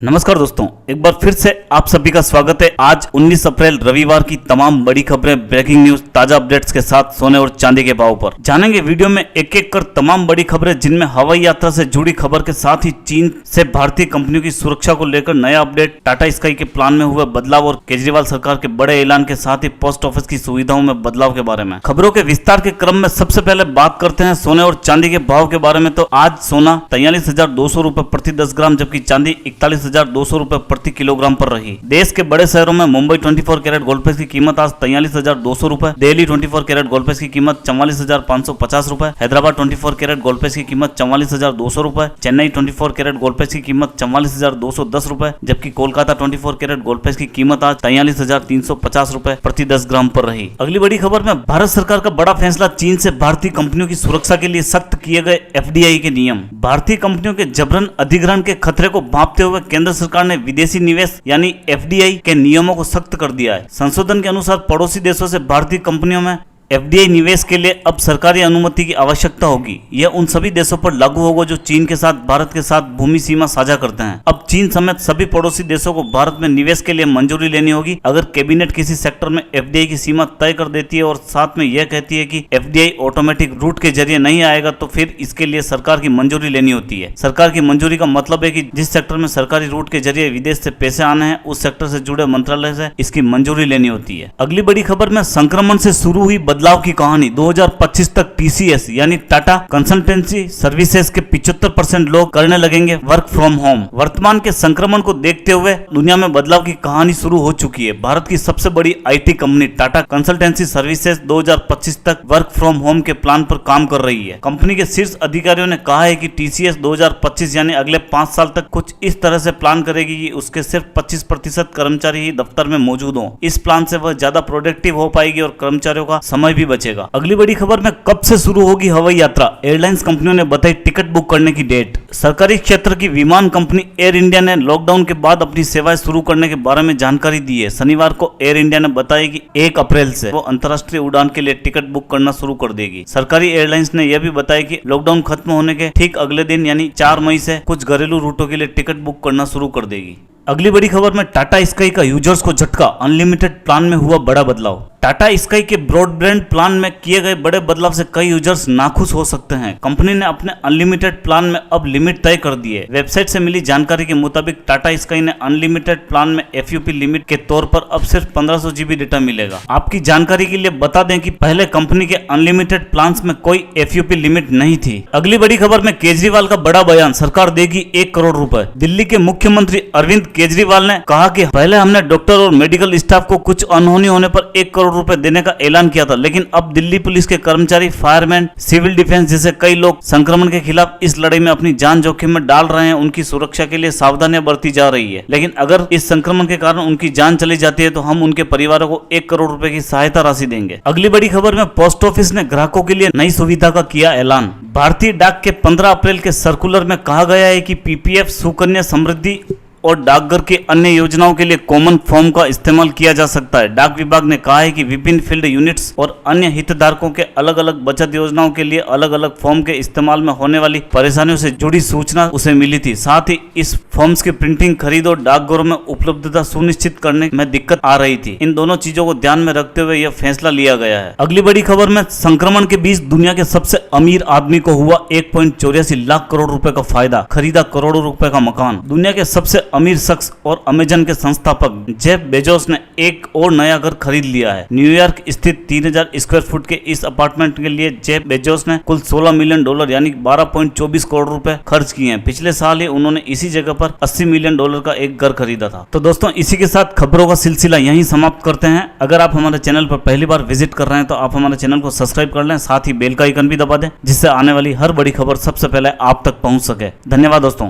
नमस्कार दोस्तों, एक बार फिर से आप सभी का स्वागत है। आज 19 अप्रैल रविवार की तमाम बड़ी खबरें, ब्रेकिंग न्यूज, ताजा अपडेट्स के साथ सोने और चांदी के भाव पर जानेंगे वीडियो में एक एक कर तमाम बड़ी खबरें, जिनमें हवाई यात्रा से जुड़ी खबर के साथ ही चीन से भारतीय कंपनियों की सुरक्षा को लेकर नया अपडेट, टाटा स्काई के प्लान में हुए बदलाव और केजरीवाल सरकार के बड़े ऐलान के साथ ही पोस्ट ऑफिस की सुविधाओं में बदलाव के बारे में। खबरों के विस्तार के क्रम में सबसे पहले बात करते हैं सोने और चांदी के भाव के बारे में। तो आज सोना 43,200 रुपए प्रति 10 ग्राम, जबकि चांदी 41,200 रुपए प्रति किलोग्राम पर रही। देश के बड़े शहरों में मुंबई 24 कैरेट गोल्ड पेज की कीमत आज 43,200 रुपए, दिल्ली 24 कैरेट गोल्ड पेज की कीमत 44,550 रुपए, हैदराबाद 24 कैरेट गोल्ड पेज की कीमत 44,200 रुपए, चेन्नई 24 कैरेट गोल्ड पेज की कीमत 44,210 रुपए, जबकि कोलकाता 24 कैरेट गोल्ड पेज की कीमत आज 43,350 रुपए प्रति 10 ग्राम पर रही। अगली बड़ी खबर में भारत सरकार का बड़ा फैसला, चीन से भारतीय कंपनियों की सुरक्षा के लिए सख्त किए गए FDI के नियम। भारतीय कंपनियों के जबरन अधिग्रहण के खतरे को भांपते हुए केंद्र सरकार ने विदेशी निवेश यानी FDI के नियमों को सख्त कर दिया है। संशोधन के अनुसार पड़ोसी देशों से भारतीय कंपनियों में FDI निवेश के लिए अब सरकारी अनुमति की आवश्यकता होगी। यह उन सभी देशों पर लागू होगा जो चीन के साथ, भारत के साथ भूमि सीमा साझा करते हैं। अब चीन समेत सभी पड़ोसी देशों को भारत में निवेश के लिए मंजूरी लेनी होगी। अगर कैबिनेट किसी सेक्टर में FDI की सीमा तय कर देती है और साथ में यह कहती है कि FDI ऑटोमेटिक रूट के जरिए नहीं आएगा, तो फिर इसके लिए सरकार की मंजूरी लेनी होती है। सरकार की मंजूरी का मतलब है कि जिस सेक्टर में सरकारी रूट के जरिए विदेश से पैसे आने हैं, उस सेक्टर से जुड़े मंत्रालय से इसकी मंजूरी लेनी होती है। अगली बड़ी खबर में संक्रमण से शुरू हुई बदलाव की कहानी। 2025 तक TCS यानी टाटा कंसल्टेंसी सर्विसेज के 75% लोग करने लगेंगे वर्क फ्रॉम होम। वर्तमान के संक्रमण को देखते हुए दुनिया में बदलाव की कहानी शुरू हो चुकी है। भारत की सबसे बड़ी IT company Tata consultancy services 2025 तक वर्क फ्रॉम होम के प्लान पर काम कर रही है। कंपनी के शीर्ष अधिकारियों ने कहा है कि TCS 2025 यानी अगले 5 साल तक कुछ इस तरह से प्लान करेगी कि उसके सिर्फ 25% कर्मचारी ही दफ्तर में मौजूद हों। इस प्लान से वह ज्यादा प्रोडक्टिव हो पाएगी और कर्मचारियों का समय भी बचेगा। अगली बड़ी खबर में कब से शुरू होगी हवाई यात्रा, एयरलाइंस कंपनियों ने बताई टिकट बुक करने की डेट। सरकारी क्षेत्र की विमान कंपनी एयर इंडिया ने लॉकडाउन के बाद अपनी सेवाएं शुरू करने के बारे में जानकारी दी है। शनिवार को एयर इंडिया ने बताया कि 1 अप्रैल से वो अंतर्राष्ट्रीय उड़ान के लिए टिकट बुक करना शुरू कर देगी। सरकारी एयरलाइंस ने यह भी बताया कि लॉकडाउन खत्म होने के ठीक अगले दिन यानी 4 मई से कुछ घरेलू रूटों के लिए टिकट बुक करना शुरू कर देगी। अगली बड़ी खबर में टाटा स्काई का यूजर्स को झटका, अनलिमिटेड प्लान में हुआ बड़ा बदलाव। टाटा स्काई के ब्रॉडबैंड प्लान में किए गए बड़े बदलाव से कई यूजर्स नाखुश हो सकते हैं। कंपनी ने अपने अनलिमिटेड प्लान में अब लिमिट तय कर दी है। वेबसाइट से मिली जानकारी के मुताबिक टाटा स्काई ने अनलिमिटेड प्लान में FUP लिमिट के तौर पर अब सिर्फ 1500 GB डेटा मिलेगा। आपकी जानकारी के लिए बता दें कि पहले कंपनी के अनलिमिटेड प्लान में कोई FUP लिमिट नहीं थी। अगली बड़ी खबर में केजरीवाल का बड़ा बयान, सरकार देगी 1 करोड़ रुपए। दिल्ली के मुख्यमंत्री अरविंद केजरीवाल ने कहा कि पहले हमने डॉक्टर और मेडिकल स्टाफ को कुछ अनहोनी होने पर 1 करोड़ रुपए देने का ऐलान किया था, लेकिन अब दिल्ली पुलिस के कर्मचारी, फायरमैन, सिविल डिफेंस जैसे कई लोग संक्रमण के खिलाफ इस लड़ाई में अपनी जान जोखिम में डाल रहे हैं। उनकी सुरक्षा के लिए सावधानियां बरती जा रही है, लेकिन अगर इस संक्रमण के कारण उनकी जान चली जाती है तो हम उनके परिवारों को 1 करोड़ रुपए की सहायता राशि देंगे। अगली बड़ी खबर में पोस्ट ऑफिस ने ग्राहकों के लिए नई सुविधा का किया ऐलान। भारतीय डाक के 15 अप्रैल के सर्कुलर में कहा गया है कि PPF, सुकन्या समृद्धि और डाकघर की अन्य योजनाओं के लिए कॉमन फॉर्म का इस्तेमाल किया जा सकता है। डाक विभाग ने कहा है कि विभिन्न फील्ड यूनिट्स और अन्य हितधारकों के अलग अलग बचत योजनाओं के लिए अलग अलग फॉर्म के इस्तेमाल में होने वाली परेशानियों से जुड़ी सूचना उसे मिली थी। साथ ही इस फॉर्म्स की प्रिंटिंग, खरीद और डाकघरों में उपलब्धता सुनिश्चित करने में दिक्कत आ रही थी। इन दोनों चीजों को ध्यान में रखते हुए यह फैसला लिया गया है। अगली बड़ी खबर में संक्रमण के बीच दुनिया के सबसे अमीर आदमी को हुआ 1.84 लाख करोड़ रुपए का फायदा, खरीदा करोड़ों रुपए का मकान। दुनिया के सबसे अमीर शख्स और अमेजन के संस्थापक जेफ बेजोस ने एक और नया घर खरीद लिया है। न्यूयॉर्क स्थित 3000 स्क्वायर फुट के इस अपार्टमेंट के लिए जेफ बेजोस ने कुल $16 मिलियन यानी 12.24 करोड़ रुपए खर्च किए हैं। पिछले साल ही उन्होंने इसी जगह पर $80 मिलियन का एक घर खरीदा था। तो दोस्तों, इसी के साथ खबरों का सिलसिला यहीं समाप्त करते हैं। अगर आप हमारे चैनल पर पहली बार विजिट कर रहे हैं तो आप हमारे चैनल को सब्सक्राइब कर लें, साथ ही बेल का आइकन भी दबा दें, जिससे आने वाली हर बड़ी खबर सबसे पहले आप तक पहुंच सके। धन्यवाद दोस्तों।